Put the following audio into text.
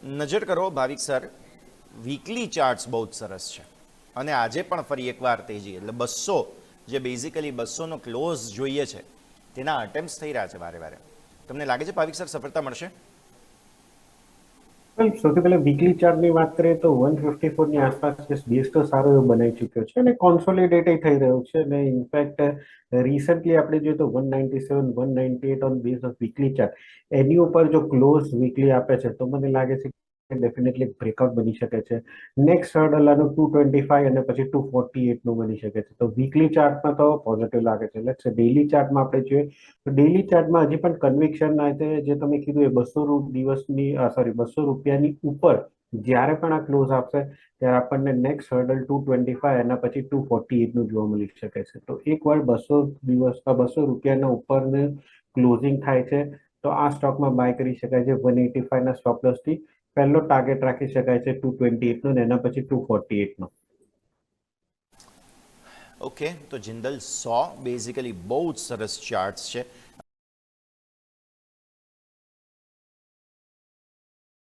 નજર કરો ભાવિક sir, weekly charts બહુ જ સરસ છે અને આજે પણ ફરી એકવાર તેજી, એટલે 200 જે બેઝિકલી 200નો ક્લોઝ જોઈએ છે તેના અટેમ્પ્ટ થઈ રહ્યા છે વારે વારે. તમને લાગે છે ભાવિક સર સફળતા મળશે? સૌથી પહેલા વીકલી ચાર્ટની વાત કરીએ તો 154 ની આસપાસ બેઝ તો સારો એવો બનાવી ચૂક્યો છે અને કોન્સોલિડેટ થઈ રહ્યો છે અને ઇનફેક્ટ રિસન્ટલી આપણે જોઈએ તો 197 198 on base of weekly chart એની ઉપર જો ક્લોઝ વીકલી આપે છે તો મને લાગે છે કે ડેફિનેટલી બ્રેકઆઉટ બની શકે છે. નેક્સ્ટ હર્ડલ આનું 225 અને પછી 248 નું બની શકે છે. તો વીકલી ચાર્ટમાં તો પોઝિટિવ લાગે છે. લેટ્સ સે ડેલી ચાર્ટમાં આપણે જોઈએ તો ડેલી ચાર્ટમાં હજી પણ કન્વિક્શન ના જે તમે કીધું એ 200 દિવસની સોરી 200 રૂપિયાની ઉપર જ્યારે પણ આ ક્લોઝ આપશે ત્યારે આપણને નેક્સ્ટ હર્ડલ 225 એના પછી 248 નું જોવા મળી શકે છે. તો એક વાર 200 રૂપિયાના ઉપરને ક્લોઝિંગ થાય છે તો આ સ્ટોકમાં બાય કરી શકાય છે 185 ના સ્ટોપ લોસ થી. પહેલો ટાર્ગેટ રાખી શકાય છે 228 નો એના પછી 248 નો. ઓકે, તો જિંદલ 100 બેઝિકલી બહુ જ સરસ ચાર્ટ્સ છે.